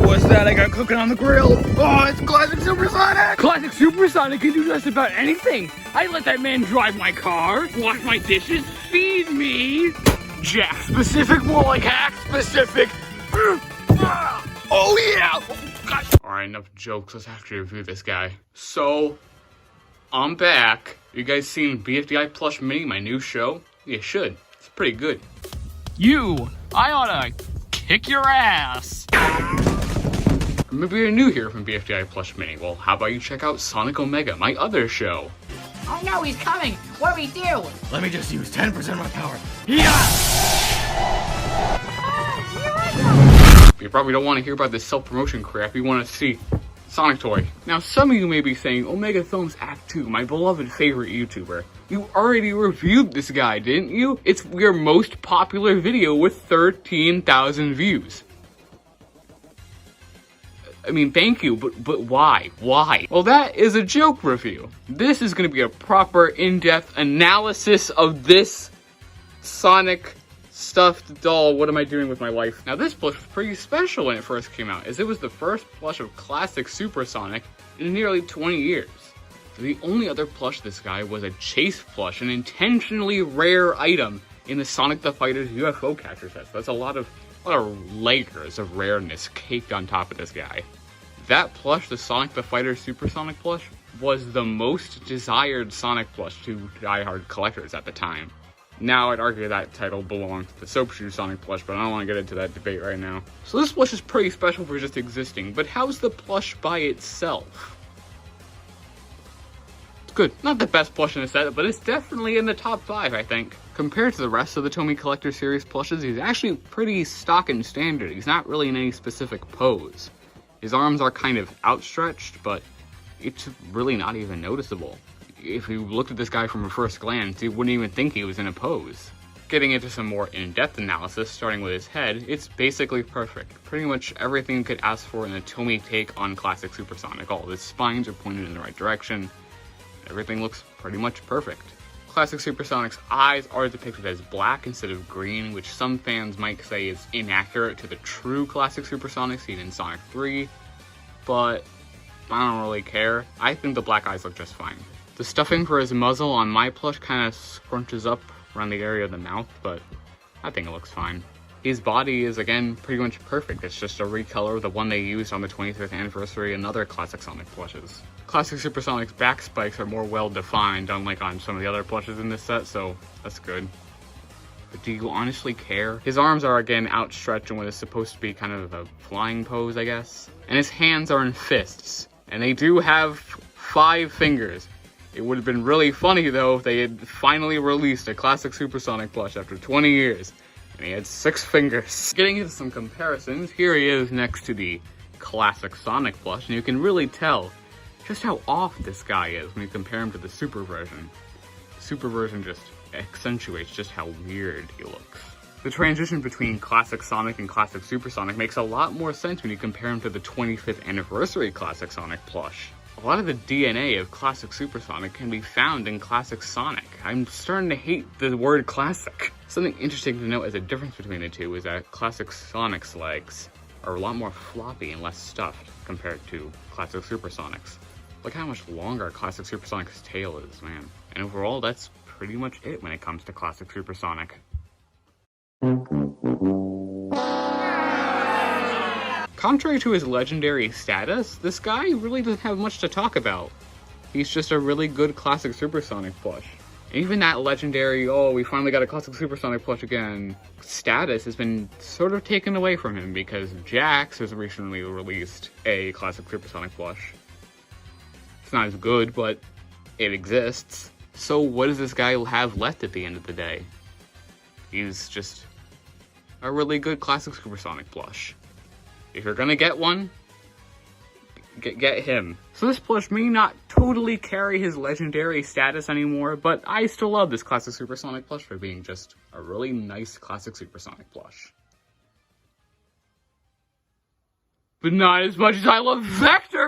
What's that I got cooking on the grill? Oh, it's Classic Super Sonic! Classic Super Sonic can do just about anything. I let that man drive my car, wash my dishes, feed me. Jack specific, more like hack specific. Oh yeah! Alright, enough jokes. Let's have to review this guy. So, I'm back. You guys seen BFDI Plush Mini, my new show? You should. It's pretty good. I oughta kick your ass. Or maybe you're new here from BFDI Plush Mini. Well, how about you check out Sonic Omega, my other show? Oh no, he's coming! What do we do? Let me just use 10% of my power. Yeah! You probably don't want to hear about this self-promotion crap. You want to see Sonic Toy. Now, some of you may be saying, Omega Films Act 2, my beloved favorite YouTuber. You already reviewed this guy, didn't you? It's your most popular video with 13,000 views. I mean, thank you, but why? Why? Well, that is a joke review. This is going to be a proper, in-depth analysis of this Sonic stuffed doll. What am I doing with my life? Now, this plush was pretty special when it first came out, as it was the first plush of Classic Super Sonic in nearly 20 years. The only other plush this guy was a Chase plush, an intentionally rare item in the Sonic the Fighter's UFO catcher set. So that's a lot of layers of rareness caked on top of this guy. That plush, the Sonic the Fighter Super Sonic plush, was the most desired Sonic plush to diehard collectors at the time. Now, I'd argue that title belongs to the Soap Shoe Sonic plush, but I don't want to get into that debate right now. So this plush is pretty special for just existing, but how's the plush by itself? It's good. Not the best plush in the set, but it's definitely in the top 5, I think. Compared to the rest of the Tomy Collector Series plushes, he's actually pretty stock and standard. He's not really in any specific pose. His arms are kind of outstretched, but it's really not even noticeable. If you looked at this guy from a first glance, you wouldn't even think he was in a pose. Getting into some more in-depth analysis, starting with his head, it's basically perfect. Pretty much everything you could ask for in a Tomy take on Classic Super Sonic. All of his spines are pointed in the right direction. Everything looks pretty much perfect. Classic Super Sonic's eyes are depicted as black instead of green, which some fans might say is inaccurate to the true Classic Super Sonic seen in Sonic 3, but I don't really care. I think the black eyes look just fine. The stuffing for his muzzle on my plush kind of scrunches up around the area of the mouth, but I think it looks fine. His body is, again, pretty much perfect. It's just a recolor of the one they used on the 25th anniversary and other Classic Sonic plushes. Classic Super Sonic's back spikes are more well defined, unlike on some of the other plushes in this set, so that's good. But do you honestly care? His arms are, again, outstretched in what is supposed to be kind of a flying pose, I guess. And his hands are in fists, and they do have 5 fingers. It would have been really funny, though, if they had finally released a Classic Super Sonic plush after 20 years. And he had 6 fingers. Getting into some comparisons, here he is next to the Classic Sonic plush, and you can really tell just how off this guy is when you compare him to the Super version. The Super version just accentuates just how weird he looks. The transition between Classic Sonic and Classic Super Sonic makes a lot more sense when you compare him to the 25th anniversary Classic Sonic plush. A lot of the DNA of Classic Super Sonic can be found in Classic Sonic. I'm starting to hate the word classic. Something interesting to note as a difference between the two is that Classic Sonic's legs are a lot more floppy and less stuffed compared to Classic Super Sonic's. Look how much longer Classic Super Sonic's tail is, man. And overall, that's pretty much it when it comes to Classic Super Sonic. Contrary to his legendary status, this guy really doesn't have much to talk about. He's just a really good Classic Super Sonic plush. And even that legendary, oh, we finally got a Classic Super Sonic plush again, status has been sort of taken away from him because Jax has recently released a Classic Super Sonic plush. It's not as good, but it exists. So what does this guy have left at the end of the day? He's just a really good Classic Super Sonic plush. If you're gonna get one, get him. So this plush may not totally carry his legendary status anymore, but I still love this Classic Super Sonic plush for being just a really nice Classic Super Sonic plush. But not as much as I love Vector!